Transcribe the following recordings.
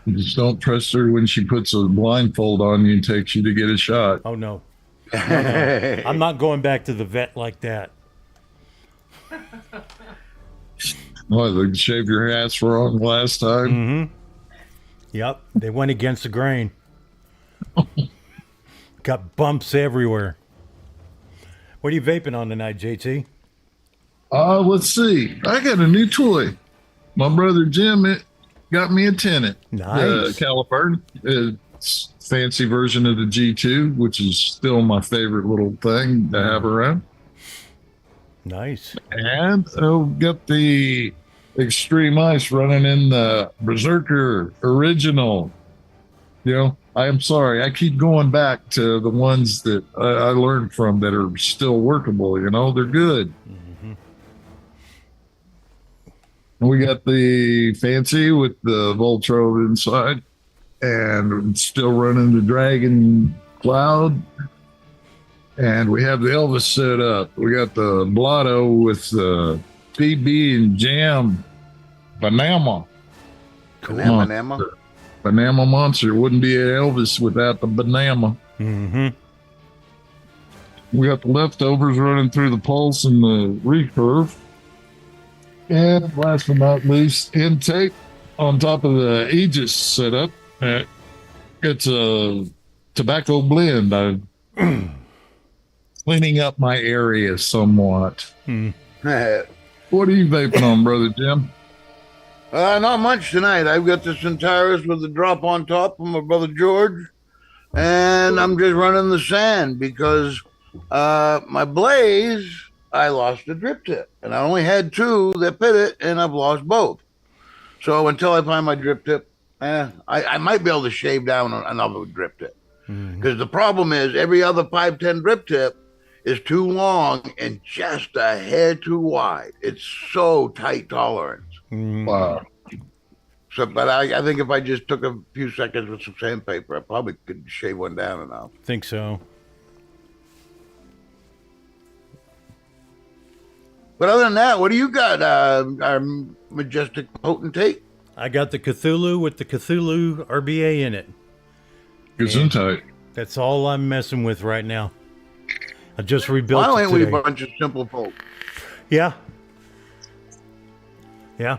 You just don't trust her when she puts a blindfold on you and takes you to get a shot. Oh, no. No. I'm not going back to the vet like that. Well, they shave your ass wrong last time. Mm-hmm. Yep. They went against the grain. Got bumps everywhere. What are you vaping on tonight, JT? Let's see. I got a new toy. My brother Jim got me a Tenant. Nice. Caliper. It's a fancy version of the G2, which is still my favorite little thing to have around. Nice. And got the Extreme Ice running in the Berserker original. You know, I am sorry. I keep going back to the ones that I learned from that are still workable. You know, they're good. Mm-hmm. And we got the Fancy with the Voltro inside, and still running the Dragon Cloud. And we have the Elvis set up. We got the Blotto with the PB and Jam Banana. Banana Monster. Wouldn't be an Elvis without the banana. Mm-hmm. We got the leftovers running through the pulse and the recurve. And last but not least, intake on top of the Aegis setup. It's a tobacco blend. I'm cleaning up my area somewhat. What are you vaping on, Brother Jim? Not much tonight. I've got the Centaurus with the drop on top from my brother George, and I'm just running the sand because my Blaze, I lost a drip tip, and I only had two that fit it, and I've lost both. So until I find my drip tip, I might be able to shave down another drip tip. Because the problem is every other 510 drip tip is too long and just a hair too wide. It's so tight tolerance. Wow. So, but I think if I just took a few seconds with some sandpaper, I probably could shave one down enough. Think so. But other than that, what do you got, our majestic potentate? I got the Cthulhu with the Cthulhu RBA in it. Gesundheit. That's all I'm messing with right now. I just rebuilt Why it ain't we today. a bunch of simple folk? Yeah. Yeah.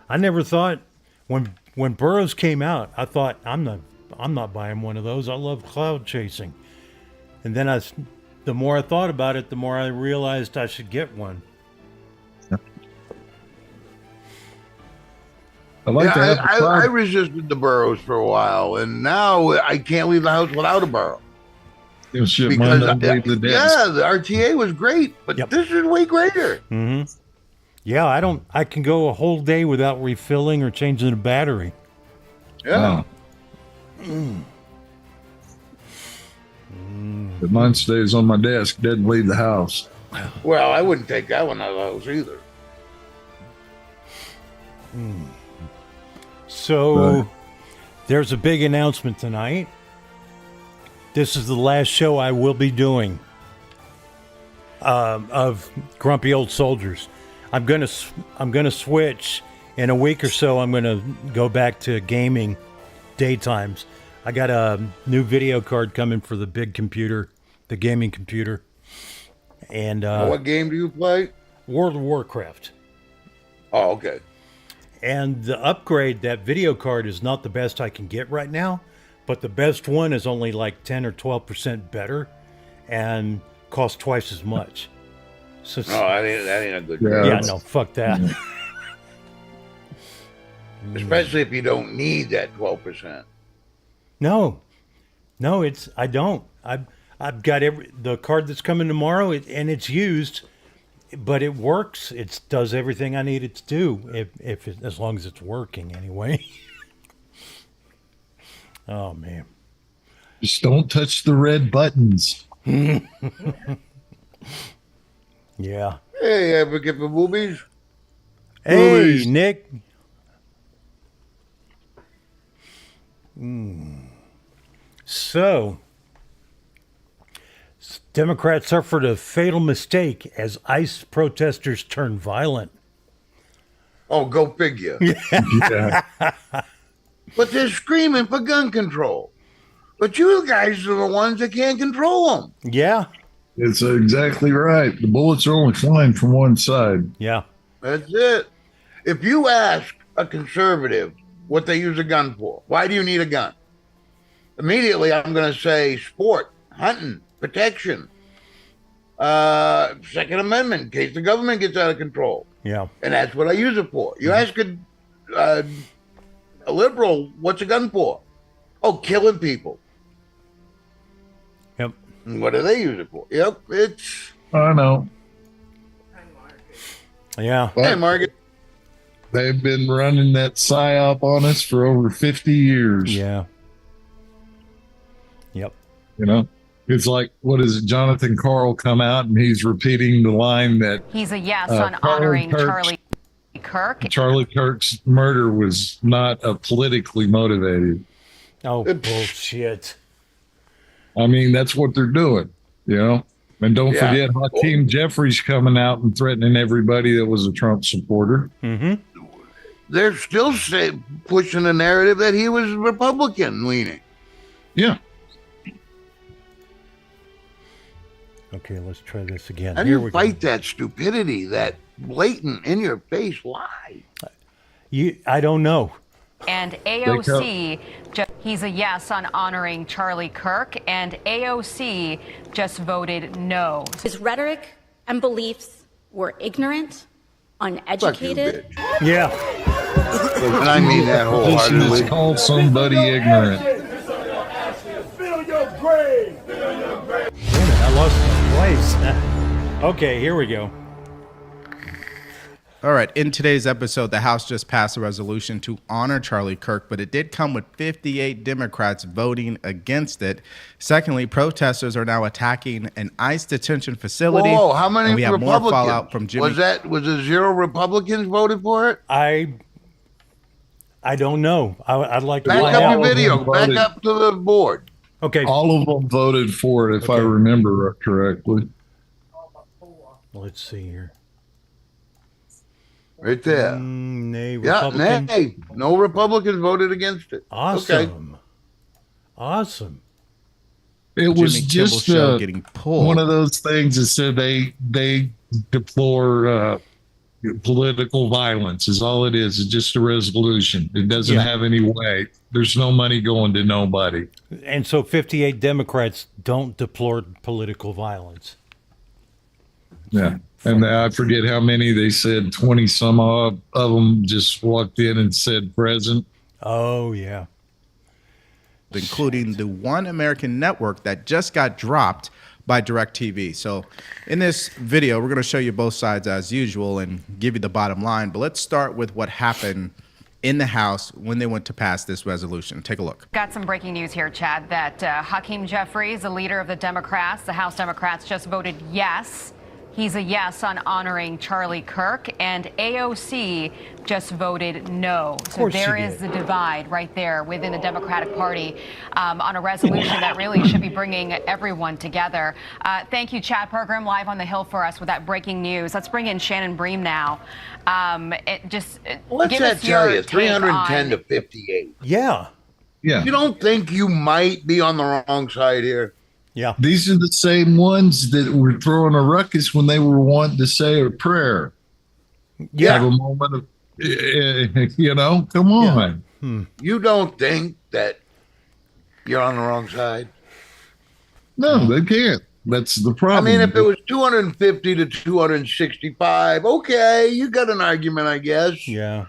I never thought when Burroughs came out, I thought I'm not buying one of those. I love cloud chasing. And then the more I thought about it, the more I realized I should get one. I resisted the burrows for a while, and now I can't leave the house without a burrow. Because the RTA was great, but this is way greater. Mm-hmm. Yeah, I can go a whole day without refilling or changing the battery. Yeah. Wow. But mine stays on my desk, doesn't leave the house. Well, I wouldn't take that one out of the house either. So, there's a big announcement tonight. This is the last show I will be doing of Grumpy Old Soldiers. I'm gonna switch in a week or so. I'm gonna go back to gaming daytimes. I got a new video card coming for the big computer, the gaming computer. And what game do you play? World of Warcraft. Oh, okay. And the upgrade, that video card is not the best I can get right now, but the best one is only like 10 or 12% better and costs twice as much. So, that ain't a good yeah, no, fuck that. Especially if you don't need that 12%. No, I don't. I've got the card that's coming tomorrow, and it's used, but it works. It does everything I need it to do, as long as it's working anyway. Oh man! Just don't touch the red buttons. Yeah. Hey, ever get the boobies? Hey, Boobies. Nick. So, Democrats suffered a fatal mistake as ICE protesters turned violent. Oh, go figure. Yeah. but they're screaming for gun control. But you guys are the ones that can't control them. Yeah. It's exactly right. The bullets are only flying from one side. Yeah. That's it. If you ask a conservative what they use a gun for, why do you need a gun? Immediately, I'm going to say sport, hunting, protection, Second Amendment, in case the government gets out of control. Yeah. And that's what I use it for. You ask a liberal, what's a gun for? Oh, killing people. Yep. And what do they use it for? Yep, it's... I know. Yeah. But Hey, Margaret. they've been running that psyop on us for over 50 years. Yeah. Yep. You know, it's like, what is it? Jonathan Carl come out and he's repeating the line that He's a yes on honoring Charlie Kirk. Charlie Kirk's murder was not politically motivated. Oh, bullshit. I mean, that's what they're doing, you know? And don't Yeah. forget Hakeem Jeffries coming out and threatening everybody that was a Trump supporter. Mm-hmm. They're still pushing the narrative that he was Republican leaning. Yeah. Okay, let's try this again. How do Here you we fight go. that stupidity, that blatant, in-your-face lie? I don't know. And AOC, he's a yes on honoring Charlie Kirk, and AOC just voted no. His rhetoric and beliefs were ignorant, uneducated. Yeah. And I mean that Position wholeheartedly. is called somebody ignorant. Wait a minute, I lost my place. Okay, here we go. All right, in today's episode, the House just passed a resolution to honor Charlie Kirk, but it did come with 58 Democrats voting against it. Secondly, protesters are now attacking an ICE detention facility. Whoa, how many and we have Republicans? more fallout from Jimmy. Was it 0 Republicans voted for it? I don't know. I'd like to Back find up out. your video. Back voted. up to the board. Okay, All of them voted for it, if I Okay. remember correctly. let's see here. Right there. Nay, Yeah, Republican. nay. No Republicans voted against it. Awesome. Okay. Awesome. It was Jimmy Kimmel just show getting pulled. one of those things that said they deplore political violence is all it is. It's just a resolution. It doesn't Yeah. have any weight. There's no money going to nobody. And so 58 Democrats don't deplore political violence. Yeah. And I forget how many they said, 20 some odd of them just walked in and said present. Oh, yeah. including the One American Network that just got dropped by DirecTV. So in this video, we're going to show you both sides as usual and give you the bottom line. But let's start with what happened in the House when they went to pass this resolution. Take a look. Got some breaking news here, Chad, that Hakeem Jeffries, the leader of the Democrats, the House Democrats, just voted yes. He's a yes on honoring Charlie Kirk, and AOC just voted no. So there is the divide right there within the Democratic Party on a resolution that really should be bringing everyone together. Thank you, Chad Pergram, live on the Hill for us with that breaking news. Let's bring in Shannon Bream now. What's give that us tell your you? take 310 on- to 58. Yeah. Yeah. You don't think you might be on the wrong side here? Yeah. These are the same ones that were throwing a ruckus when they were wanting to say a prayer. Yeah. Have a moment of, you know, come on. You don't think that you're on the wrong side? No, they can't. That's the I problem. mean, if it was 250 to 265, okay, you got an argument, I guess. Yeah.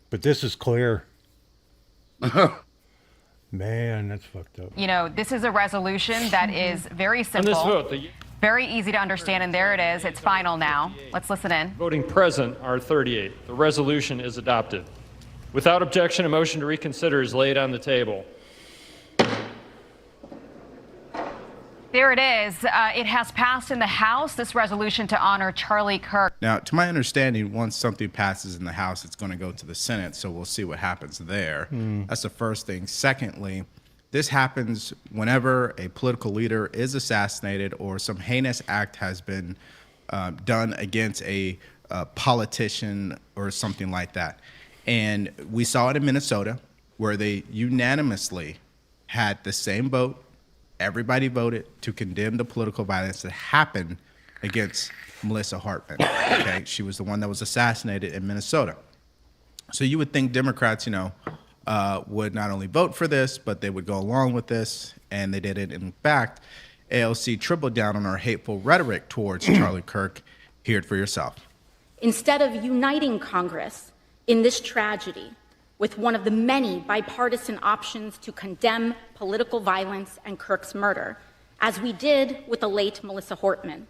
But this is clear. Man, that's fucked up. You know, this is a resolution that is very On simple, this vote, very easy to understand, and there it is. It's final now. Let's listen in. voting present are 38. The resolution is adopted. Without objection, a motion to reconsider is laid on the table. There it is. It has passed in the House, this resolution to honor Charlie Kirk. Now, to my understanding, once something passes in the House, it's going to go to the Senate, so we'll see what happens there. That's the first thing. Secondly, this happens whenever a political leader is assassinated or some heinous act has been done against a politician or something like that. And we saw it in Minnesota. where they unanimously had the same vote. Everybody voted to condemn the political violence that happened against Melissa Hartman. Okay, she was the one that was assassinated in Minnesota. So you would think Democrats, would not only vote for this, but they would go along with this, and they did it. In fact, AOC tripled down on her hateful rhetoric towards Charlie Kirk. Hear it for yourself. Instead of uniting Congress in this tragedy with one of the many bipartisan options to condemn political violence and Kirk's murder, as we did with the late Melissa Hartman.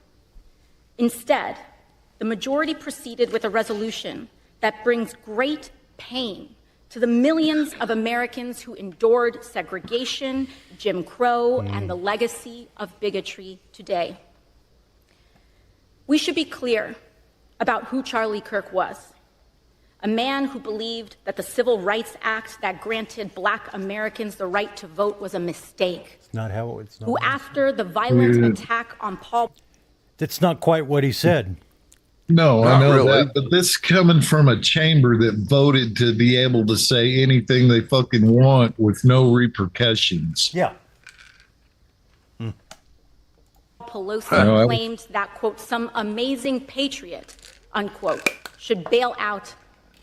Instead, the majority proceeded with a resolution that brings great pain to the millions of Americans who endured segregation, Jim Crow, and the legacy of bigotry today. We should be clear about who Charlie Kirk was. A man who believed that the Civil Rights Act that granted Black Americans the right to vote was a mistake. It's not how it's not. Who, after the violent attack on Paul... That's not quite what he said. No, I Not know really. that, but this coming from a chamber that voted to be able to say anything they fucking want with no repercussions. Yeah. Pelosi claimed that, quote, some amazing patriot, unquote, should bail out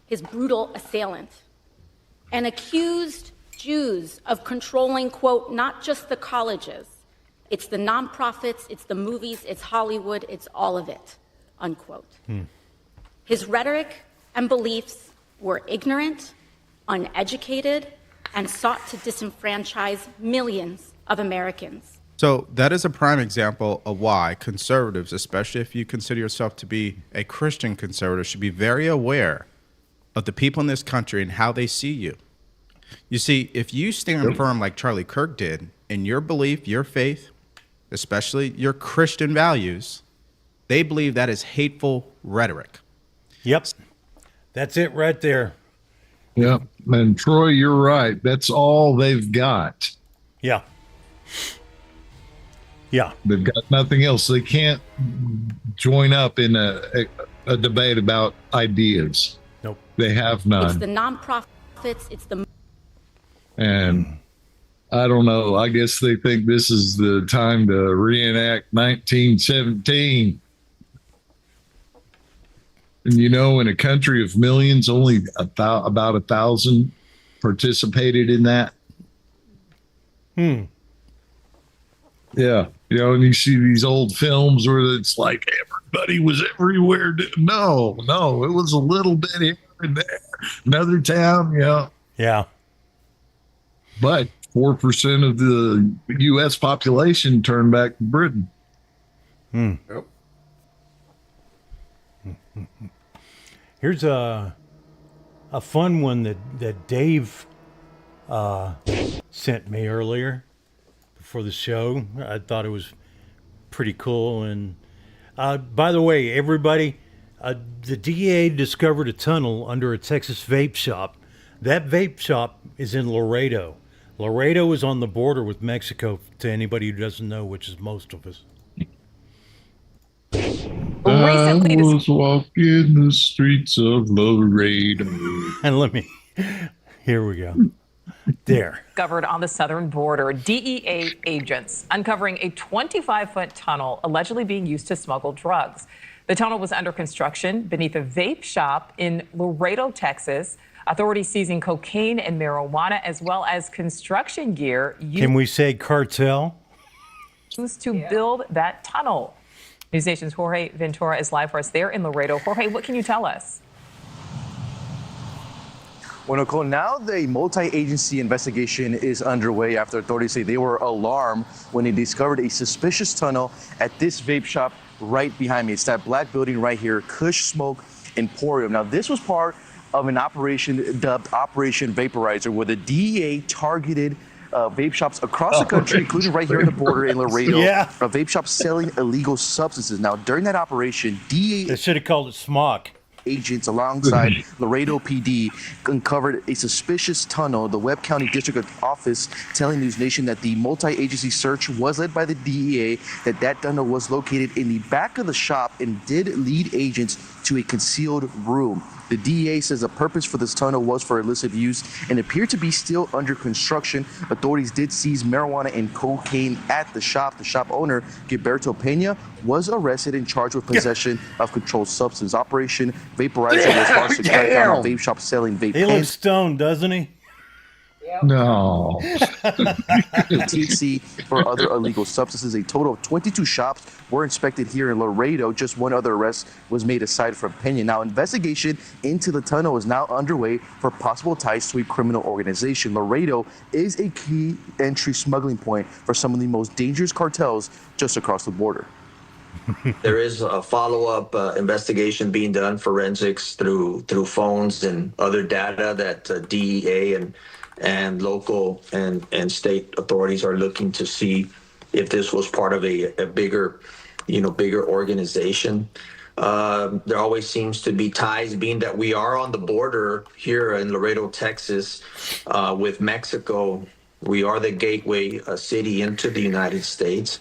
his brutal assailant, and accused Jews of controlling, quote, not just the colleges, it's the nonprofits, it's the movies, it's Hollywood, it's all of it, unquote. His rhetoric and beliefs were ignorant, uneducated, and sought to disenfranchise millions of Americans. So that is a prime example of why conservatives, especially if you consider yourself to be a Christian conservative, should be very aware of the people in this country and how they see you. You see, if you stand firm like Charlie Kirk did in your belief, your faith, especially your Christian values, they believe that is hateful rhetoric. Yep. That's it right there. Yeah. And Troy, you're right. That's all they've got. Yeah. Yeah. They've got nothing else. They can't join up in a debate about ideas. Nope. They have none. It's the nonprofits, it's the... And I don't know. I guess they think this is the time to reenact 1917. And in a country of millions, only about 1,000 participated in that. Yeah. And you see these old films where it's like everybody was everywhere. No, it was a little bit here and there. Another town, yeah. Yeah. But 4% of the U.S. population turned back to Britain. Yep. Here's a fun one that Dave sent me earlier before the show. I thought it was pretty cool. And by the way, everybody, the DEA discovered a tunnel under a Texas vape shop. That vape shop is in Laredo. Laredo is on the border with Mexico, to anybody who doesn't know, which is most of us. I was walking the streets of Laredo. And here we go. There. Discovered on the southern border, DEA agents uncovering a 25-foot tunnel allegedly being used to smuggle drugs. The tunnel was under construction beneath a vape shop in Laredo, Texas. Authorities seizing cocaine and marijuana, as well as construction gear Can we say cartel? used to build that tunnel. News Nation's Jorge Ventura is live for us there in Laredo. Jorge, what can you tell us? Well, Nicole, now the multi-agency investigation is underway after authorities say they were alarmed when they discovered a suspicious tunnel at this vape shop right behind me. It's that black building right here, Kush Smoke Emporium. Now, this was part of an operation dubbed Operation Vaporizer, where the DEA targeted vape shops across the country, including right here on the border in Laredo, vape shops selling illegal substances. Now, during that operation, DEA... They should have called it smock. Agents alongside Laredo PD uncovered a suspicious tunnel. The Webb County District Office telling News Nation that the multi-agency search was led by the DEA, that tunnel was located in the back of the shop and did lead agents into a concealed room. The DEA says the purpose for this tunnel was for illicit use and appeared to be still under construction. Authorities did seize marijuana and cocaine at the shop. The shop owner, Gilberto Pena, was arrested and charged with possession of controlled substance. Operation Vaporizer was launched to crack down on vape shops selling vape He looks stoned, doesn't he? No. THC for other illegal substances. A total of 22 shops were inspected here in Laredo. Just one other arrest was made aside from Pena. Now, investigation into the tunnel is now underway for possible ties to a criminal organization. Laredo is a key entry smuggling point for some of the most dangerous cartels just across the border. There is a follow-up investigation being done, forensics through phones and other data that DEA and local and state authorities are looking to see if this was part of a bigger organization. There always seems to be ties, being that we are on the border here in Laredo, Texas, with Mexico. We are the gateway city into the United States.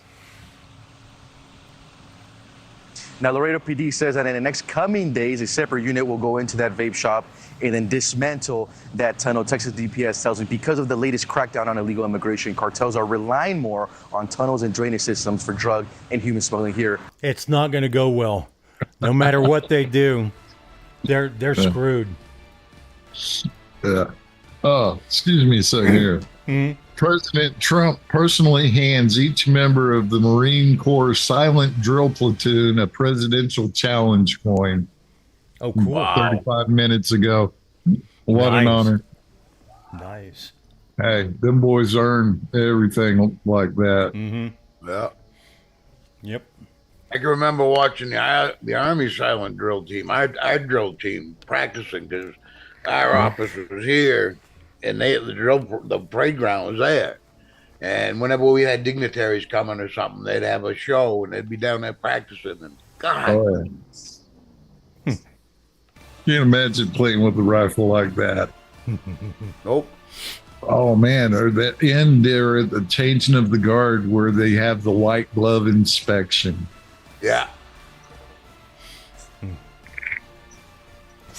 Now, Laredo PD says that in the next coming days, a separate unit will go into that vape shop and then dismantle that tunnel. Texas DPS tells me because of the latest crackdown on illegal immigration, cartels are relying more on tunnels and drainage systems for drug and human smuggling here. It's not going to go well. No matter what they do, they're screwed. Yeah. Oh, excuse me a second here. Mm-hmm. President Trump personally hands each member of the Marine Corps silent drill platoon a presidential challenge coin. Oh, cool. Wow. 35 minutes ago. What an honor. Nice. Hey, them boys earn everything like that. Mm-hmm. Yeah. Yep. I can remember watching the Army silent drill team. Our drill team practicing because our office was here, and the parade ground was there. And whenever we had dignitaries coming or something, they'd have a show, and they'd be down there practicing. And God, Can't imagine playing with a rifle like that. Nope. Oh man, or that end there at the changing of the guard where they have the white glove inspection. Yeah.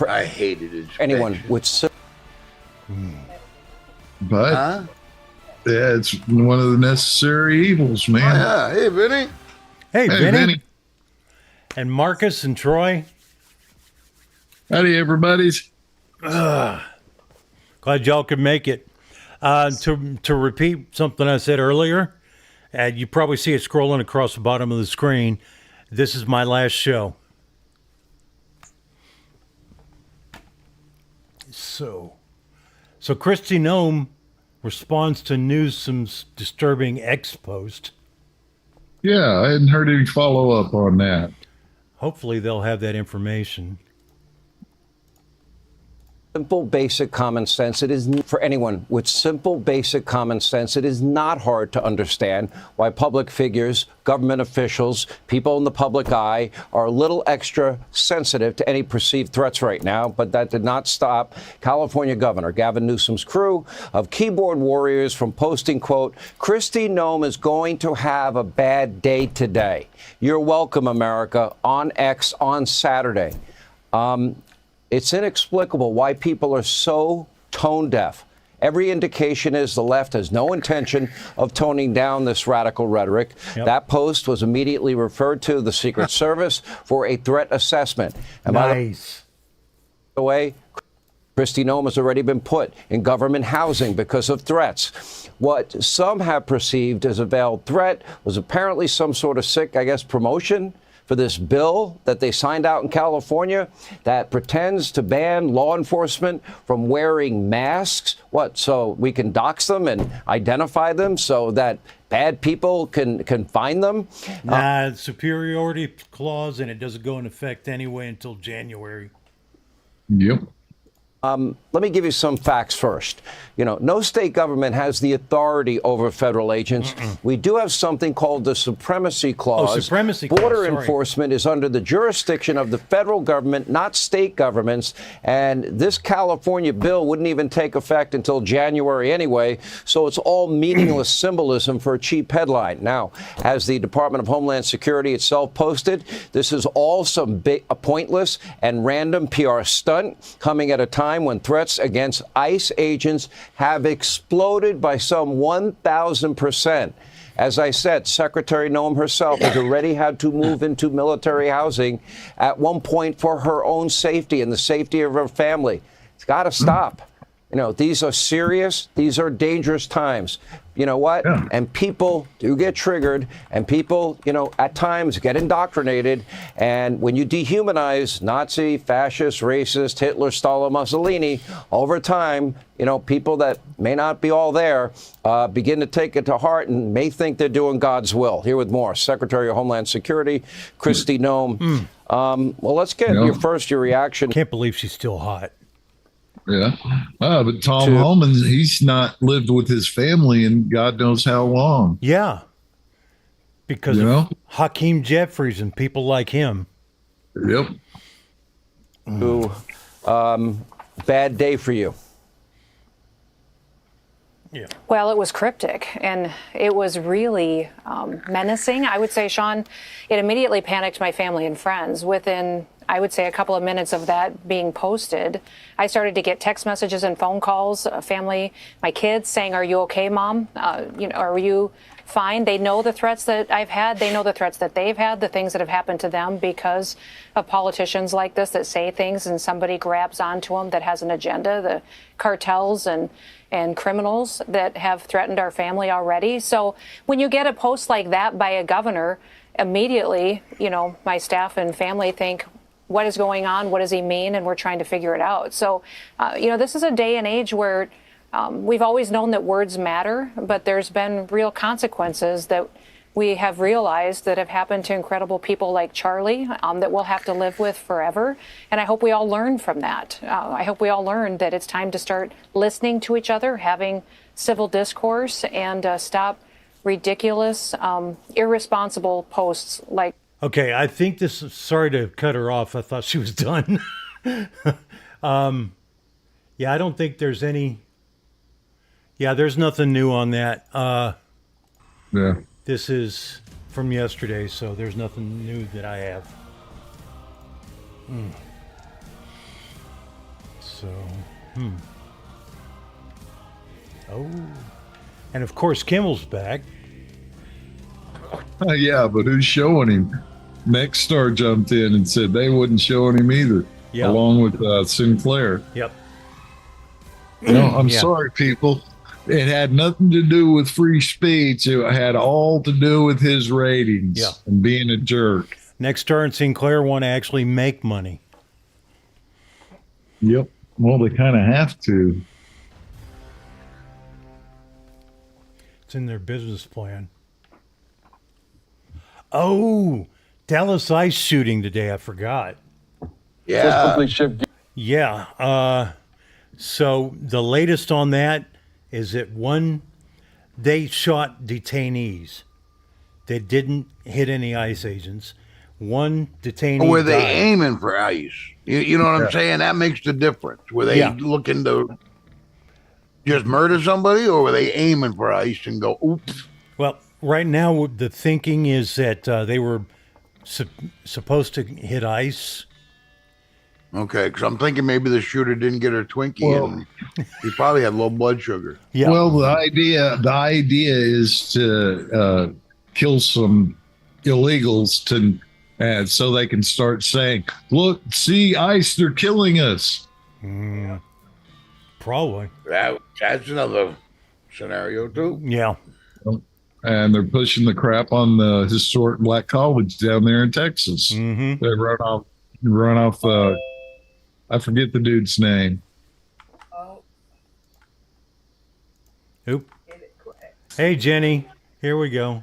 I hated it. Anyone with But yeah, it's one of the necessary evils, man. Oh, yeah. Hey, Vinny. Hey, Vinny. And Marcus and Troy. Howdy, everybody's. Glad y'all could make it. To repeat something I said earlier, and you probably see it scrolling across the bottom of the screen. This is my last show. So Kristi Noem responds to Newsom's disturbing X post. Yeah, I hadn't heard any follow up on that. Hopefully they'll have that information. simple, basic common sense. It is for anyone with simple, basic common sense. It is not hard to understand why public figures, government officials, people in the public eye are a little extra sensitive to any perceived threats right now. But that did not stop California Governor Gavin Newsom's crew of keyboard warriors from posting, quote, Kristi Noem is going to have a bad day today. You're welcome, America, on X on Saturday. It's inexplicable why people are so tone deaf. Every indication is the left has no intention of toning down this radical rhetoric. Yep. That post was immediately referred to the Secret Service for a threat assessment. And nice. By the way, Kristi Noem has already been put in government housing because of threats. What some have perceived as a veiled threat was apparently some sort of sick, promotion for this bill that they signed out in California that pretends to ban law enforcement from wearing masks. What, so we can dox them and identify them so that bad people can find them? Nah, superiority clause, and it doesn't go in effect anyway until January. Yep. Let me give you some facts first. You know, no state government has the authority over federal agents. We do have something called the Supremacy Clause. Oh, Supremacy Border Clause, sorry. enforcement is under the jurisdiction of the federal government, not state governments. And this California bill wouldn't even take effect until January anyway. So it's all meaningless symbolism for a cheap headline. Now, as the Department of Homeland Security itself posted, this is all some a pointless and random PR stunt coming at a time when threats against ICE agents have exploded by some 1,000%. As I said, Secretary Noem herself has already had to move into military housing at one point for her own safety and the safety of her family. It's got to stop. You know, these are serious, these are dangerous times. You know what? Yeah. And people do get triggered, and people, you know, at times get indoctrinated. And when you dehumanize Nazi, fascist, racist, Hitler, Stalin, Mussolini, over time, you know, people that may not be all there begin to take it to heart and may think they're doing God's will. Here with more, Secretary of Homeland Security, Kristi Noem. Well, let's get your reaction. Can't believe she's still hot. Yeah. But Tom Homan, he's not lived with his family in God knows how long. Yeah. Because of Hakeem Jeffries and people like him. Yep. Who, bad day for you. Yeah. Well, it was cryptic, and it was really menacing. I would say, Sean, it immediately panicked my family and friends. Within, I would say, a couple of minutes of that being posted, I started to get text messages and phone calls, family, my kids saying, "Are you okay, Mom? Are you fine?" They know the threats that I've had. They know the threats that they've had, the things that have happened to them because of politicians like this that say things and somebody grabs onto them that has an agenda, the cartels and criminals that have threatened our family already. So when you get a post like that by a governor, immediately, my staff and family think, what is going on? What does he mean? And we're trying to figure it out. So, this is a day and age where we've always known that words matter, but there's been real consequences that we have realized that have happened to incredible people like Charlie that we'll have to live with forever. And I hope we all learn from that. I hope we all learn that it's time to start listening to each other, having civil discourse, and stop ridiculous, irresponsible posts like. Okay, I think this is, sorry to cut her off. I thought she was done. I don't think there's any. Yeah, there's nothing new on that. Yeah. This is from yesterday, so there's nothing new that I have. Oh. And of course, Kimmel's back. Yeah, but who's showing him? Nexstar jumped in and said they wouldn't showing him either, along with Sinclair. Yep. I'm sorry, people. It had nothing to do with free speech. It had all to do with his ratings and being a jerk. Nexstar and Sinclair want to actually make money. Yep. Well, they kind of have to. It's in their business plan. Oh, Dallas ice shooting today. I forgot. Yeah. Yeah. So the latest on that is that they shot detainees. They didn't hit any ICE agents. One detainee Or were they died. aiming for ICE? You know what I'm saying? That makes the difference. Were they looking to just murder somebody, or were they aiming for ICE and go, oops? Well, right now the thinking is that they were supposed to hit ICE. Okay, because I'm thinking maybe the shooter didn't get her Twinkie, and he probably had low blood sugar. Yeah. Well, the idea is to kill some illegals so they can start saying, "Look, see, ICE, they're killing us." Probably. That's another scenario too. Yeah. And they're pushing the crap on the historic black college down there in Texas. Mm-hmm. They run off. I forget the dude's name. Oop. Hey, Jenny. Here we go.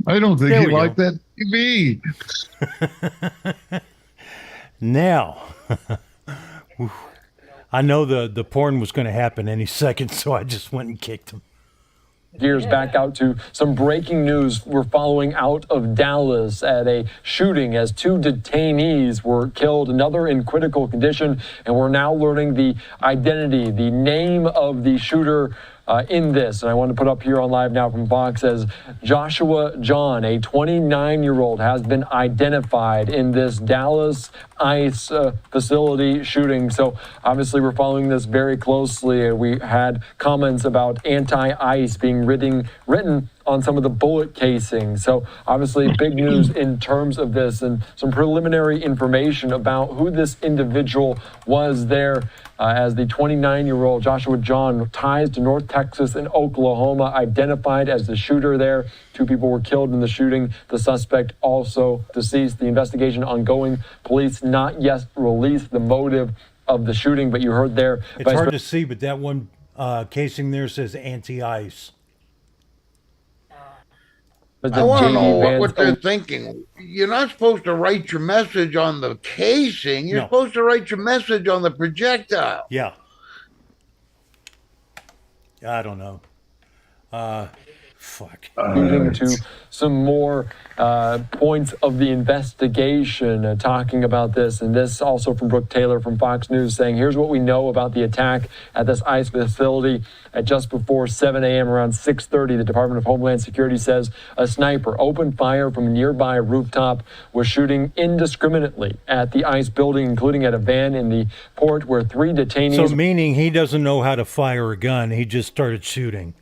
I don't think There he we liked go. that TV. Now, I know the porn was going to happen any second, so I just went and kicked him. Gears back out to some breaking news we're following out of Dallas at a shooting as 2 detainees were killed, another in critical condition, and we're now learning the identity, the name of the shooter in this. And I want to put up here on Live Now from Fox as Joshua John, a 29-year-old, has been identified in this Dallas ICE facility shooting. So obviously we're following this very closely. We had comments about anti-ICE being written on some of the bullet casings. So obviously big news in terms of this, and some preliminary information about who this individual was there as the 29-year-old Joshua John, ties to North Texas and Oklahoma, identified as the shooter there. 2 people were killed in the shooting. The suspect also deceased. The investigation ongoing. Police not yet released the motive of the shooting, but you heard there. It's hard to see, but that one casing there says anti-ice. I want to know what they're thinking. You're not supposed to write your message on the casing. You're supposed to write your message on the projectile. Yeah. I don't know. Fuck. Moving to some more points of the investigation, talking about this, and this also from Brooke Taylor from Fox News, saying, here's what we know about the attack at this ICE facility at just before 7 a.m. around 6:30. The Department of Homeland Security says a sniper opened fire from a nearby rooftop, was shooting indiscriminately at the ICE building, including at a van in the port where 3 detainees... So meaning he doesn't know how to fire a gun. He just started shooting.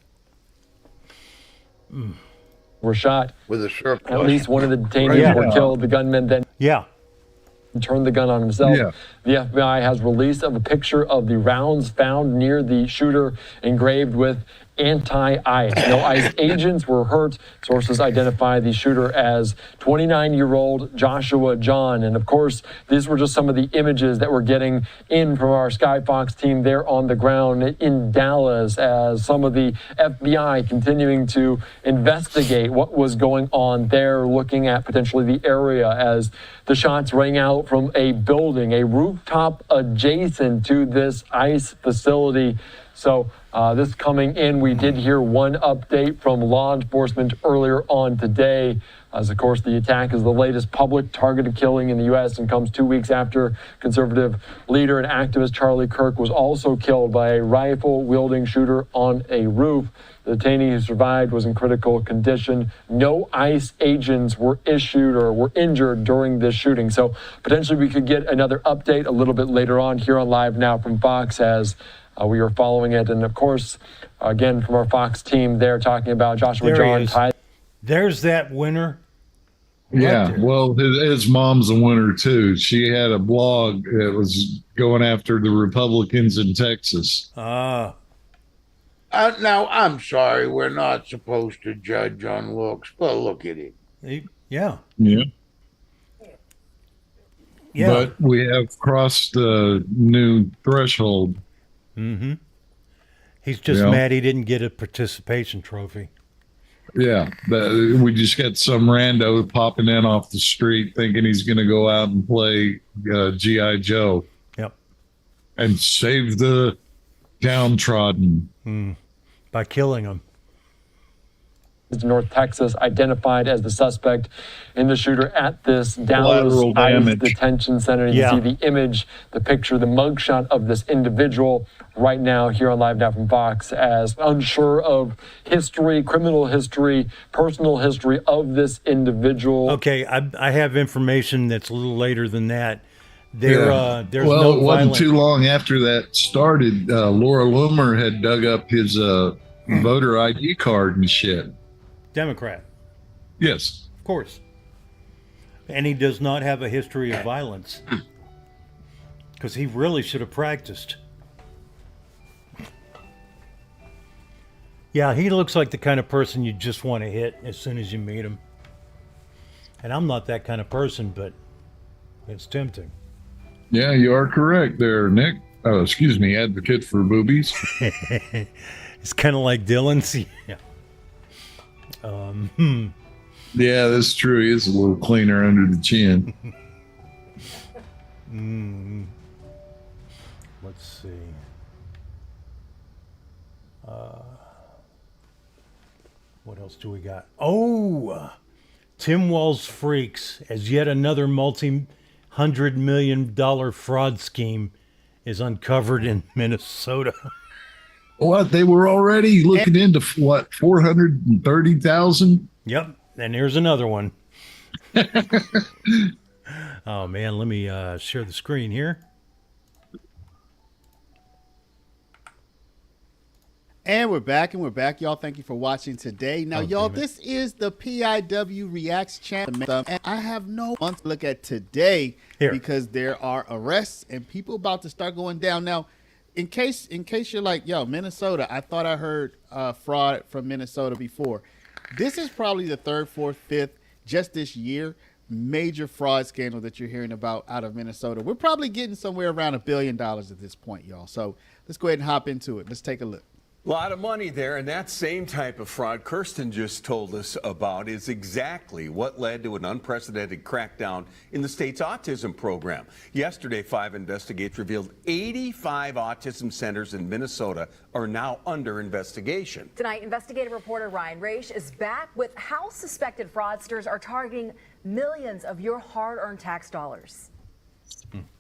Were shot. With a surplus. At least one of the detainees were killed. The gunman then turned the gun on himself. The FBI has released a picture of the rounds found near the shooter engraved with anti-ICE. No ICE agents were hurt. Sources identify the shooter as 29-year-old Joshua John. And of course, these were just some of the images that we're getting in from our Skyfox team there on the ground in Dallas, as some of the FBI continuing to investigate what was going on there, looking at potentially the area as the shots rang out from a building, a rooftop adjacent to this ICE facility. So this coming in, we did hear one update from law enforcement earlier on today, as of course the attack is the latest public targeted killing in the U.S. and comes 2 weeks after conservative leader and activist Charlie Kirk was also killed by a rifle-wielding shooter on a roof. The detainee who survived was in critical condition. No ICE agents were issued or were injured during this shooting. So potentially we could get another update a little bit later on here on Live Now from Fox as we are following it. And of course, again, from our Fox team, they're talking about Joshua John. There's that winner. Yeah, well, his mom's a winner too. She had a blog that was going after the Republicans in Texas. Now, I'm sorry, we're not supposed to judge on looks, but look at him. Yeah. But we have crossed the new threshold. Mm-hmm. He's just mad he didn't get a participation trophy. Yeah, we just got some rando popping in off the street thinking he's going to go out and play G.I. Joe. Yep. And save the downtrodden. By killing him. North Texas, identified as the suspect in the shooter at this Dallas ICE detention center. You see the image, the picture, the mugshot of this individual right now here on Live Now from Fox, as unsure of history, criminal history, personal history of this individual. Okay, I have information that's a little later than that. There's it no wasn't too long after that started. Laura Loomer had dug up his voter ID card and shit. Democrat. Yes. Of course. And he does not have a history of violence. Because he really should have practiced. Yeah, he looks like the kind of person you just want to hit as soon as you meet him. And I'm not that kind of person, but it's tempting. Yeah, you are correct there, Nick. Oh, excuse me, advocate for boobies. It's kind of like Dylan's. Yeah. Yeah, that's true. He is a little cleaner under the chin. Let's see. What else do we got? Oh, Tim Walz Freaks, as yet another multi-$100 million fraud scheme is uncovered in Minnesota. What? They were already looking into what? 430,000? Yep. And here's another one. Oh, man. Let me share the screen here. And we're back, y'all. Thank you for watching today. Now, y'all, this is the PIW Reacts channel, and I have no month to look at today because there are arrests and people about to start going down. Now, in case you're like, yo, Minnesota, I thought I heard fraud from Minnesota before. This is probably the third, fourth, fifth, just this year, major fraud scandal that you're hearing about out of Minnesota. We're probably getting somewhere around $1 billion at this point, y'all. So let's go ahead and hop into it. Let's take a look. A lot of money there, and that same type of fraud Kirsten just told us about is exactly what led to an unprecedented crackdown in the state's autism program. Yesterday, 5 investigators revealed 85 autism centers in Minnesota are now under investigation. Tonight, investigative reporter Ryan Raish is back with how suspected fraudsters are targeting millions of your hard-earned tax dollars.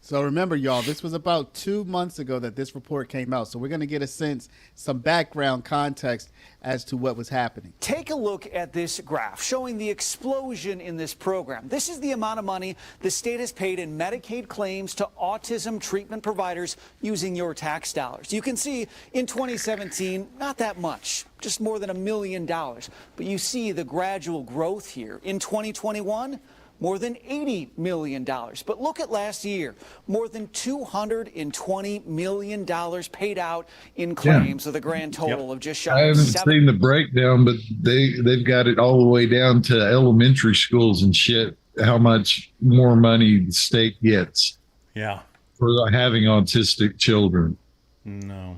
So remember, y'all, this was about 2 months ago that this report came out. So we're going to get a sense, some background context as to what was happening. Take a look at this graph showing the explosion in this program. This is the amount of money the state has paid in Medicaid claims to autism treatment providers using your tax dollars. You can see in 2017, not that much, just more than $1 million. But you see the gradual growth here. In 2021, more than $80 million. But look at last year, more than $220 million paid out in claims with a grand total of just shy I of haven't seen the breakdown, but they've got it all the way down to elementary schools and shit, how much more money the state gets. Yeah. For having autistic children. No.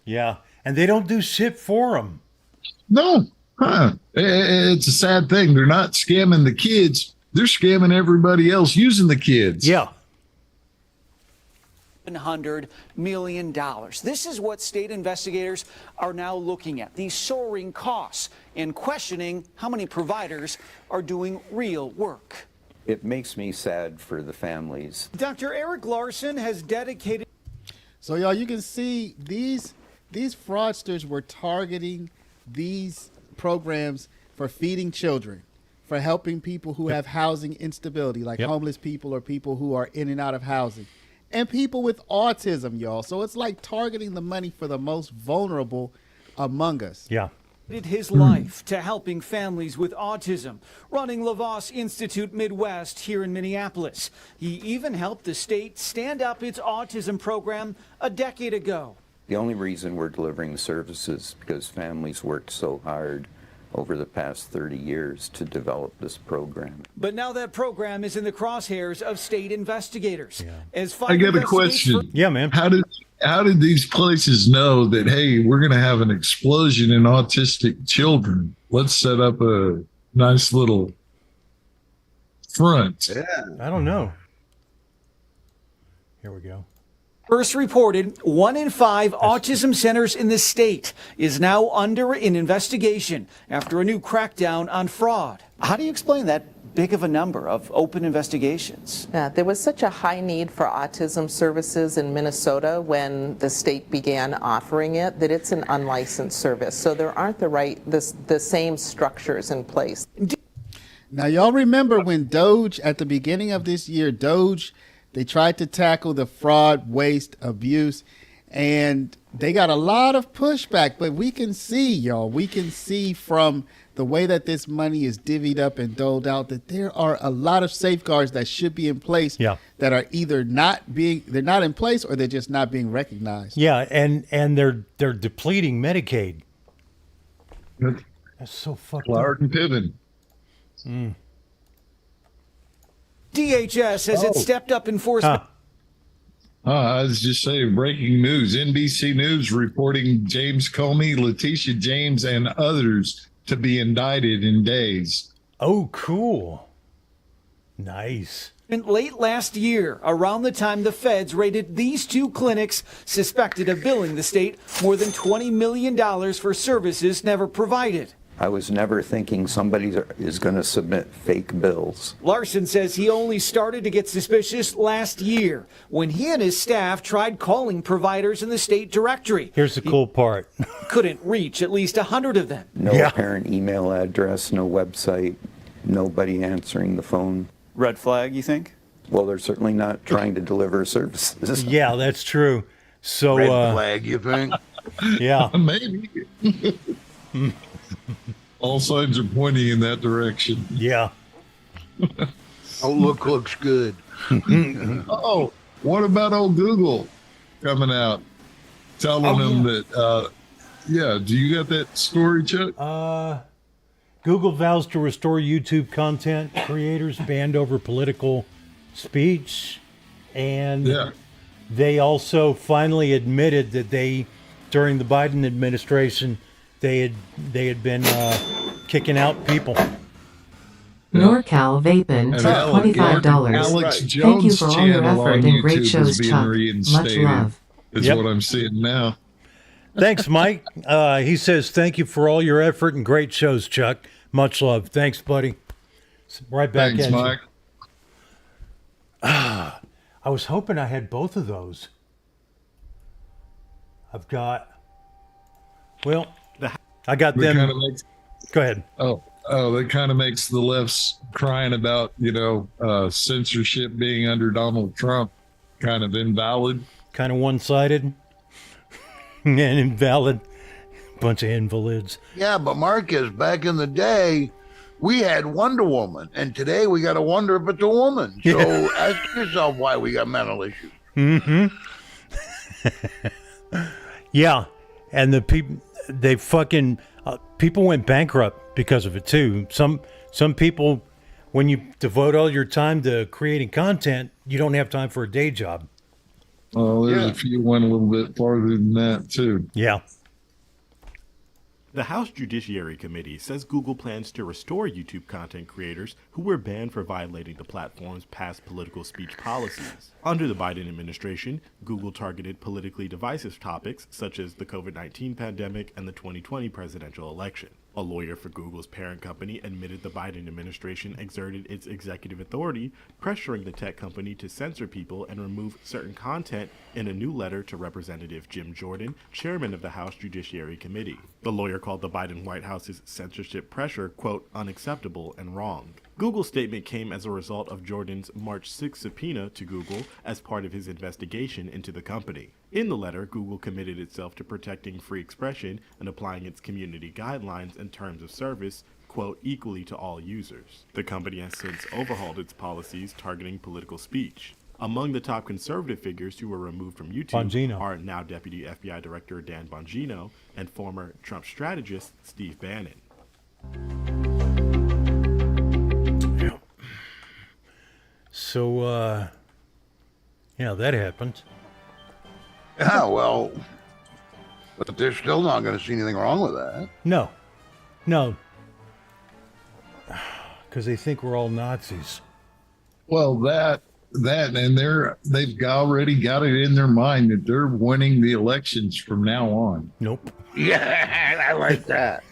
Yeah. And they don't do shit for them. No. It's a sad thing. They're not scamming the kids. They're scamming everybody else using the kids. Yeah. $100 million. This is what state investigators are now looking at, these soaring costs, and questioning how many providers are doing real work. It makes me sad for the families. Dr. Eric Larson has dedicated. So, y'all, you can see these fraudsters were targeting these programs for feeding children, for helping people who have housing instability, like homeless people or people who are in and out of housing, and people with autism, y'all. So it's like targeting the money for the most vulnerable among us. Yeah. His life to helping families with autism, running LaVos Institute Midwest here in Minneapolis. He even helped the state stand up its autism program a decade ago. The only reason we're delivering the services is because families worked so hard over the past 30 years to develop this program. But now that program is in the crosshairs of state investigators. As I got a question. Yeah, man. How did these places know that, hey, we're going to have an explosion in autistic children? Let's set up a nice little front. Yeah. I don't know. Here we go. First reported, 1 in 5 autism centers in the state is now under an investigation after a new crackdown on fraud. How do you explain that big of a number of open investigations? Yeah, there was such a high need for autism services in Minnesota when the state began offering it that it's an unlicensed service. So there aren't the same structures in place. Now, y'all remember when Doge, at the beginning of this year, they tried to tackle the fraud, waste, abuse, and they got a lot of pushback. But we can see, y'all, from the way that this money is divvied up and doled out that there are a lot of safeguards that should be in place that are either they're not in place or they're just not being recognized. Yeah, and they're depleting Medicaid. That's so fucked Clark up. and Piven. DHS has it stepped up enforcement. I was just saying, breaking news. NBC News reporting James Comey, Letitia James, and others to be indicted in days. Oh, cool. Nice. Late last year, around the time the feds raided these two clinics suspected of billing the state more than $20 million for services never provided. I was never thinking somebody is going to submit fake bills. Larson says he only started to get suspicious last year when he and his staff tried calling providers in the state directory. Here's the cool part. Couldn't reach at least 100 of them. No apparent email address, no website, nobody answering the phone. Red flag, you think? Well, they're certainly not trying to deliver services. Yeah, that's true. So, Red flag, you think? Yeah. Maybe. All signs are pointing in that direction. Yeah. Outlook looks good. Oh, what about old Google coming out, telling them that, do you got that story, Chuck? Google vows to restore YouTube content creators banned over political speech. And they also finally admitted that during the Biden administration, they had been kicking out people. NorCal Vapin, $25. Alex Thank you Jones' for all your channel effort on and great YouTube shows, is being Chuck. Much reinstated. love. Is what I'm seeing now. Thanks, Mike. He says, thank you for all your effort and great shows, Chuck. Much love. Thanks, buddy. Right back Thanks, at Mike. you. I was hoping I had both of those. I've got, I got That them. kinda makes- Go ahead. Oh, that kind of makes the left's crying about, censorship being under Donald Trump kind of invalid. Kind of one-sided and invalid. Bunch of invalids. Yeah, but Marcus, back in the day, we had Wonder Woman, and today we got to wonder if it's a woman. So ask yourself why we got mental issues. Mm-hmm. Yeah, and the people, people went bankrupt because of it too. Some people, when you devote all your time to creating content, you don't have time for a day job. Oh, there's a few went a little bit farther than that too. Yeah. The House Judiciary Committee says Google plans to restore YouTube content creators who were banned for violating the platform's past political speech policies. Under the Biden administration, Google targeted politically divisive topics such as the COVID-19 pandemic and the 2020 presidential election. A lawyer for Google's parent company admitted the Biden administration exerted its executive authority, pressuring the tech company to censor people and remove certain content in a new letter to Representative Jim Jordan, chairman of the House Judiciary Committee. The lawyer called the Biden White House's censorship pressure, quote, unacceptable and wrong. Google's statement came as a result of Jordan's March 6 subpoena to Google as part of his investigation into the company. In the letter, Google committed itself to protecting free expression and applying its community guidelines and terms of service, quote, equally to all users. The company has since overhauled its policies targeting political speech. Among the top conservative figures who were removed from YouTube Bongino are now Deputy FBI Director Dan Bongino and former Trump strategist Steve Bannon. So, that happened. Yeah, well, but they're still not going to see anything wrong with that. No. Because they think we're all Nazis. Well, that, and they've already got it in their mind that they're winning the elections from now on. Nope. Yeah, I like that.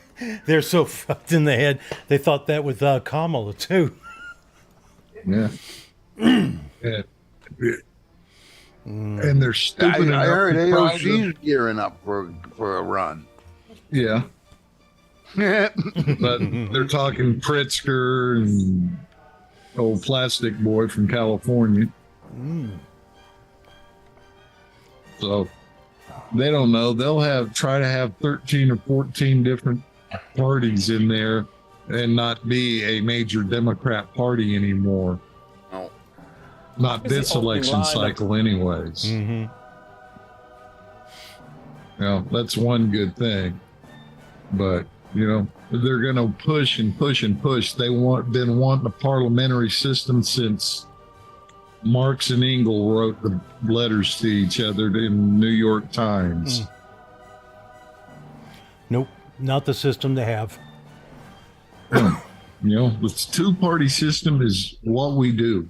They're so fucked in the head. They thought that with Kamala too. Yeah. Yeah. And they're stupid. I heard enough to AOC's gearing up for a run. Yeah. But they're talking Pritzker and old plastic boy from California. So they don't know. They'll try to have 13 or 14 different parties in there and not be a major Democrat party anymore. No. Not this election cycle anyways. Mm-hmm. That's one good thing. But, they're going to push and push and push. Been wanting a parliamentary system since Marx and Engels wrote the letters to each other in New York Times. Nope, not the system they have. You know, this two-party system is what we do.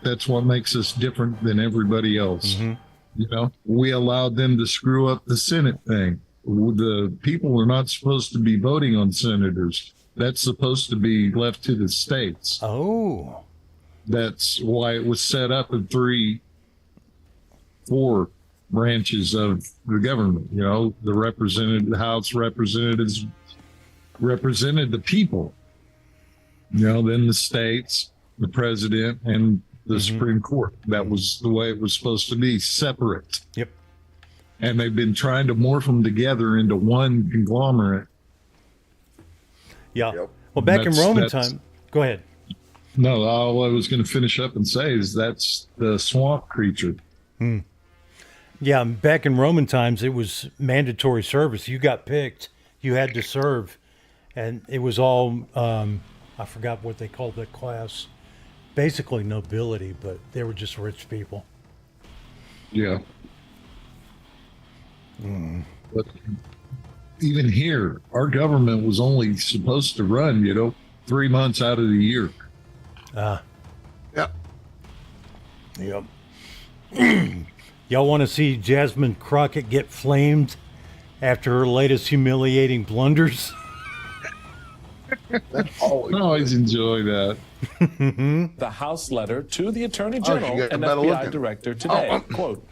That's what makes us different than everybody else. Mm-hmm. You know, we allowed them to screw up the Senate thing. The people are not supposed to be voting on senators. That's supposed to be left to the states. Oh. That's why it was set up in 4 branches of the government. You know, the House representatives represented the people. You know, then the states, the president, and the Supreme Court. That was the way it was supposed to be, separate. Yep. And they've been trying to morph them together into one conglomerate. Yeah. Yep. Well, back in Roman time, go ahead. No, all I was going to finish up and say is that's the swamp creature. Yeah, back in Roman times, it was mandatory service. You got picked, you had to serve, and it was all, I forgot what they called that class. Basically nobility, but they were just rich people. Yeah. But even here, our government was only supposed to run, 3 months out of the year. Yep. Yep. Y'all want to see Jasmine Crockett get flamed after her latest humiliating blunders? I always enjoy that. The House letter to the Attorney General and FBI Director today. Quote,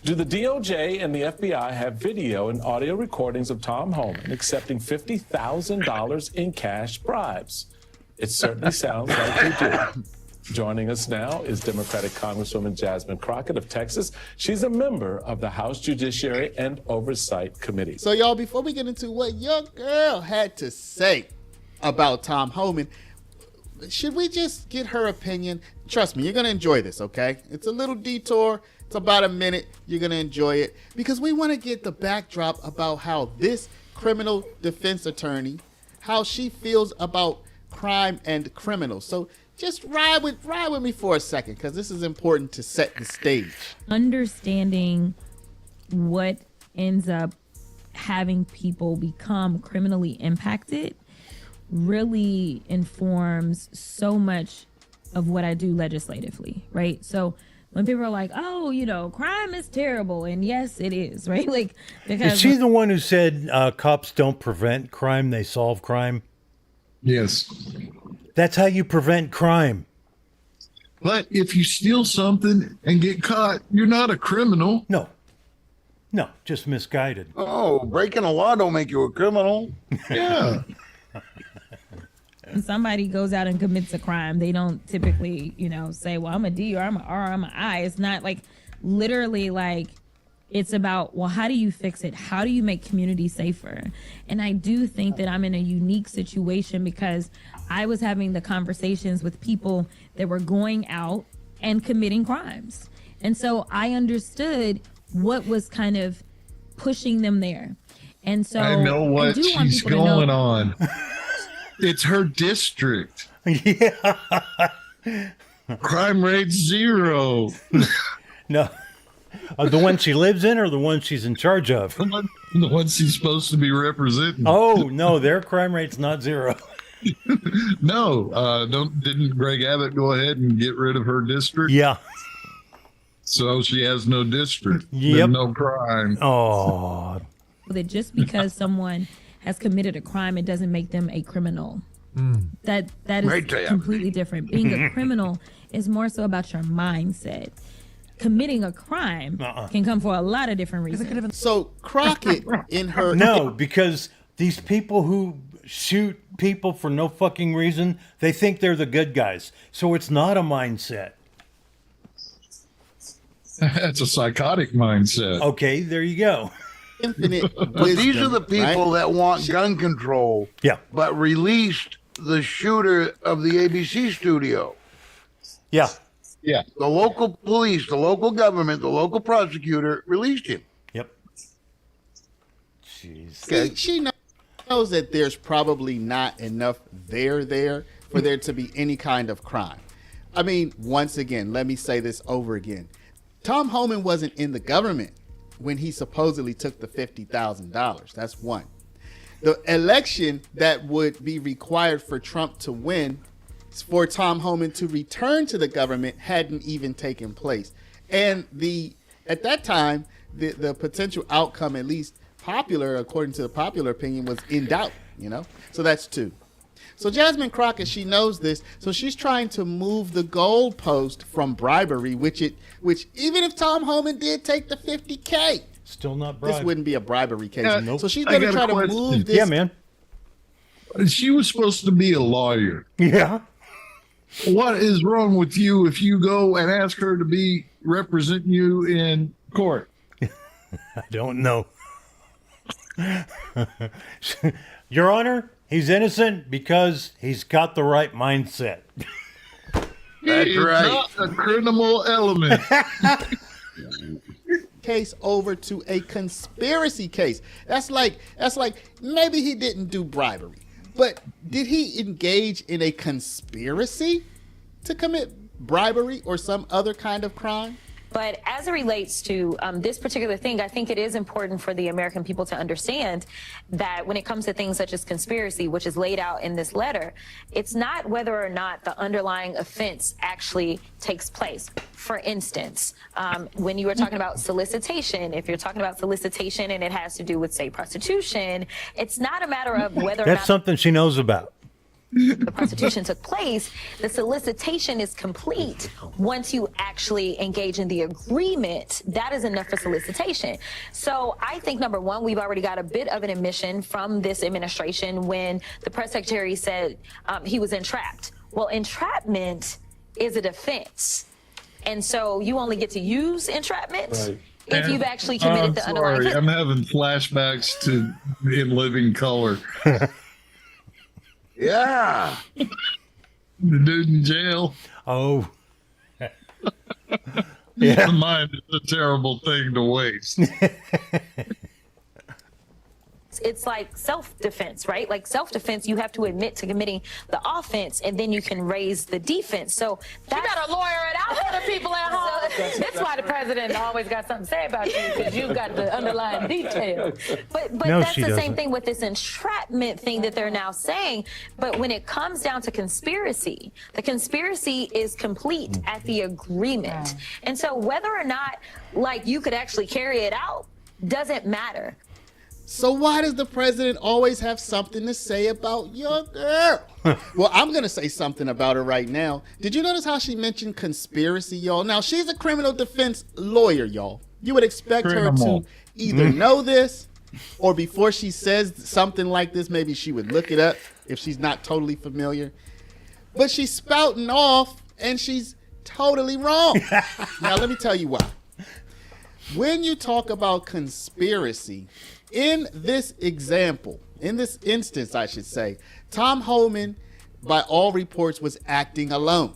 do the DOJ and the FBI have video and audio recordings of Tom Homan accepting $50,000 in cash bribes? It certainly sounds like they do. Joining us now is Democratic Congresswoman Jasmine Crockett of Texas. She's a member of the House Judiciary and Oversight Committee. So, y'all, before we get into what your girl had to say about Tom Homan, should we just get her opinion? Trust me, you're going to enjoy this, okay? It's a little detour. It's about a minute. You're going to enjoy it because we want to get the backdrop about how this criminal defense attorney, how she feels about crime and criminals. So just ride with me for a second because this is important to set the stage. Understanding what ends up having people become criminally impacted really informs so much of what I do legislatively, right? So when people are like, oh, crime is terrible, and yes, it is, right? Like, because is she the one who said cops don't prevent crime, they solve crime? Yes. That's how you prevent crime. But if you steal something and get caught, you're not a criminal. No, just misguided. Oh, breaking a law don't make you a criminal. Yeah. When somebody goes out and commits a crime, they don't typically, say, well, I'm a D or I'm an R or I'm an I. It's not like literally like it's about, well, how do you fix it? How do you make communities safer? And I do think that I'm in a unique situation because I was having the conversations with people that were going out and committing crimes. And so I understood what was kind of pushing them there. And so I know what she's going on. It's her district. Yeah. Crime rate 0. No. The one she lives in or the one she's in charge of? The one she's supposed to be representing. Oh, no, their crime rate's not 0. No. Didn't Greg Abbott go ahead and get rid of her district? Yeah. So she has no district. Yep. No crime. Oh. That just because someone has committed a crime, it doesn't make them a criminal. That is completely different. Being a criminal is more so about your mindset. Committing a crime can come for a lot of different reasons. So Crockett in her... No, because these people who shoot people for no fucking reason, they think they're the good guys. So it's not a mindset. That's a psychotic mindset. Okay, there you go. Infinite But wisdom, these are the people that want gun control, but released the shooter of the ABC studio. Yeah. Yeah. The local police, the local government, the local prosecutor released him. Yep. Jeez. Okay. She knows that there's probably not enough there for there to be any kind of crime. I mean, once again, let me say this over again. Tom Homan wasn't in the government when he supposedly took the $50,000. That's one. The election that would be required for Trump to win, for Tom Homan to return to the government, hadn't even taken place. And at that time, the potential outcome, at least popular, according to the popular opinion, was in doubt, So that's two. So Jasmine Crockett, she knows this, so she's trying to move the goalpost from bribery, which even if Tom Homan did take the $50K, still not bribery. This wouldn't be a bribery case. Yeah, nope. So she's going to try to move this. Yeah, man. She was supposed to be a lawyer. Yeah. What is wrong with you if you go and ask her to be representing you in court? I don't know. Your Honor, he's innocent because he's got the right mindset. That's right. Not a criminal element. Case over to a conspiracy case. That's like maybe he didn't do bribery, but did he engage in a conspiracy to commit bribery or some other kind of crime? But as it relates to this particular thing, I think it is important for the American people to understand that when it comes to things such as conspiracy, which is laid out in this letter, it's not whether or not the underlying offense actually takes place. For instance, when you were talking about solicitation, if you're talking about solicitation and it has to do with, say, prostitution, it's not a matter of whether or not that's something she knows about. The prostitution took place. The solicitation is complete once you actually engage in the agreement. That is enough for solicitation. So I think, number one, we've already got a bit of an admission from this administration when the press secretary said he was entrapped. Well, entrapment is a defense. And so you only get to use entrapment if you've actually committed the underlying offense. I'm having flashbacks to In Living Color. Yeah. The dude in jail. Oh. Yeah. The mind is a terrible thing to waste. It's like self-defense, right? Like self-defense, you have to admit to committing the offense, and then you can raise the defense. So you got to lawyer it out for the people at home. That's why the president always got something to say about you, because you got the underlying details. But no, that's the same thing with this entrapment thing that they're now saying. But when it comes down to conspiracy, the conspiracy is complete at the agreement. And so whether or not, like, you could actually carry it out doesn't matter. So why does the president always have something to say about your girl? Well, I'm going to say something about her right now. Did you notice how she mentioned conspiracy, y'all? Now, she's a criminal defense lawyer, y'all. You would expect her to either know this, or before she says something like this, maybe she would look it up if she's not totally familiar. But she's spouting off, and she's totally wrong. Now, let me tell you why. When you talk about conspiracy, in this example, in this instance, I should say, Tom Homan, by all reports, was acting alone.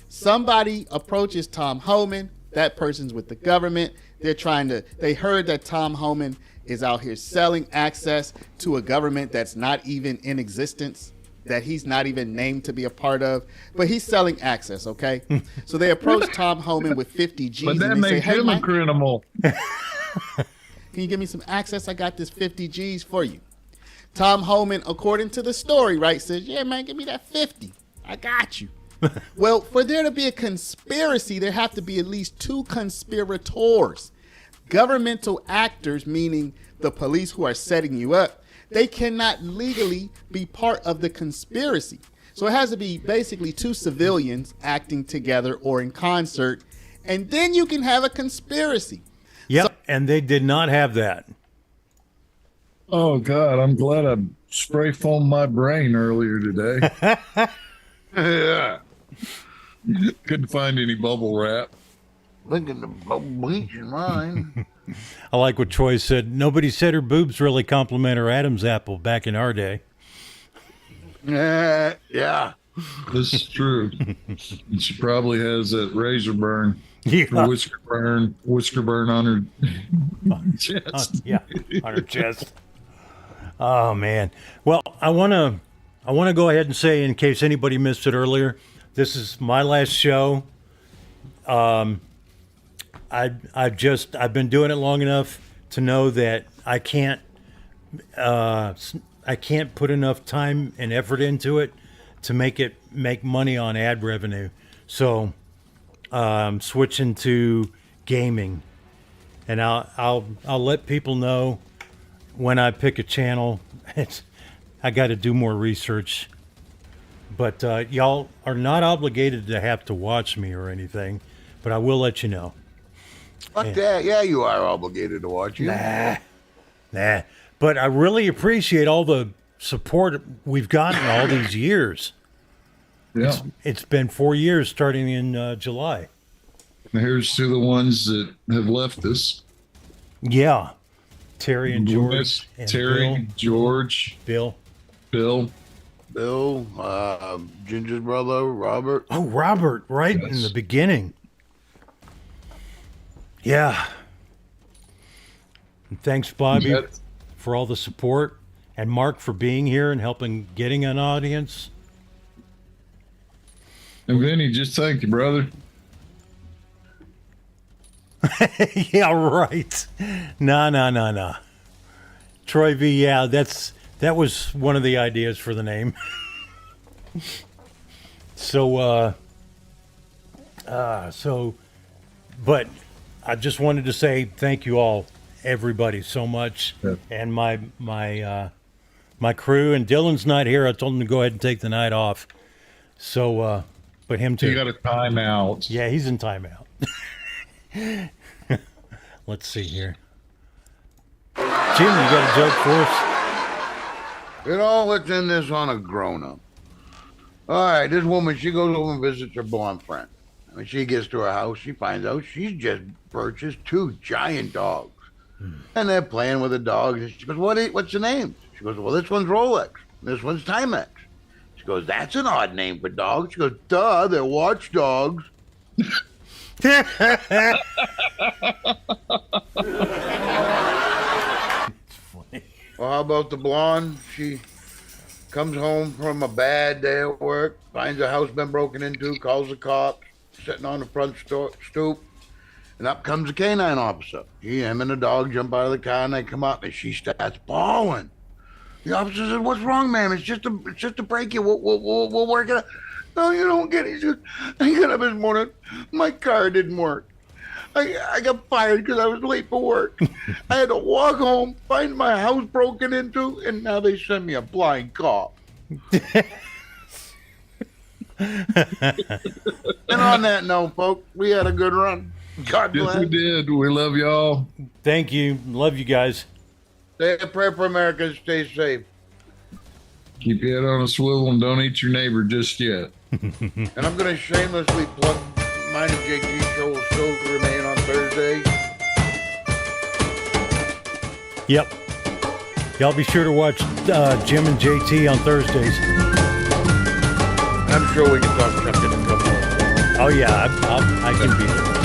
Somebody approaches Tom Homan. That person's with the government. They heard that Tom Homan is out here selling access to a government that's not even in existence, that he's not even named to be a part of, but he's selling access, okay? So they approach Tom Homan with 50 G's. But that and they makes say, him a criminal. Can you give me some access? I got this 50 G's for you. Tom Homan, according to the story, right, says, yeah, man, give me that 50. I got you. Well, for there to be a conspiracy, there have to be at least two conspirators. Governmental actors, meaning the police who are setting you up, they cannot legally be part of the conspiracy. So it has to be basically two civilians acting together or in concert, and then you can have a conspiracy. Yep, and they did not have that. Oh, God, I'm glad I spray foamed my brain earlier today. Yeah. Couldn't find any bubble wrap. Look at the bleach in mine. I like what Troy said. Nobody said her boobs really compliment her Adam's apple back in our day. Yeah. This is true. She probably has that razor burn. Yeah. Whisker burn on her chest. Yeah, on her chest. Oh man. Well, I want to go ahead and say, in case anybody missed it earlier, this is my last show. I've been doing it long enough to know that I can't I can't put enough time and effort into it to make money on ad revenue. So switching to gaming, and I'll let people know when I pick a channel. I got to do more research, but y'all are not obligated to have to watch me or anything, but I will let you know. Fuck that. Yeah, you are obligated to watch you. Nah. But I really appreciate all the support we've gotten all these years. Yeah. It's been 4 years starting in July. Here's to the ones that have left us. Yeah. Terry and George. And Terry, Bill. George. Bill. Ginger's brother, Robert. Oh, Robert, right in the beginning. Yeah. And thanks, Bobby, for all the support, and Mark for being here and helping getting an audience. And Vinny, just thank you, brother. Yeah, right. No. Troy V, yeah, that was one of the ideas for the name. But I just wanted to say thank you all, everybody, so much. Yeah. And my crew, and Dylan's not here. I told him to go ahead and take the night off. So, but him too. You got a timeout. Yeah, he's in timeout. Let's see here. Jim, you got a joke for us? Let's end this on a grown-up. All right, this woman, she goes over and visits her blonde friend. When she gets to her house, she finds out she's just purchased 2 giant dogs. And they're playing with the dogs. And she goes, what's the name? She goes, well, this one's Rolex. This one's Timex. She goes, that's an odd name for dogs. She goes, duh, they're watchdogs. Well, how about the blonde? She comes home from a bad day at work, finds her house been broken into, calls the cops, sitting on the front stoop, and up comes a canine officer. Him and the dog jump out of the car, and they come up, and she starts bawling. The officer says, what's wrong, ma'am? It's just a break. We'll work it out. No, you don't get it. He says, I got up this morning. My car didn't work. I got fired because I was late for work. I had to walk home, find my house broken into, and now they send me a blind cop. And on that note, folks, we had a good run. God bless. Yes, we did. We love y'all. Thank you. Love you guys. Say a prayer for America and stay safe. Keep your head on a swivel and don't eat your neighbor just yet. And I'm going to shamelessly plug mine and JT show will still remain on Thursday. Yep. Y'all be sure to watch Jim and JT on Thursdays. I'm sure we can talk something in a couple. Oh, yeah. I can be there.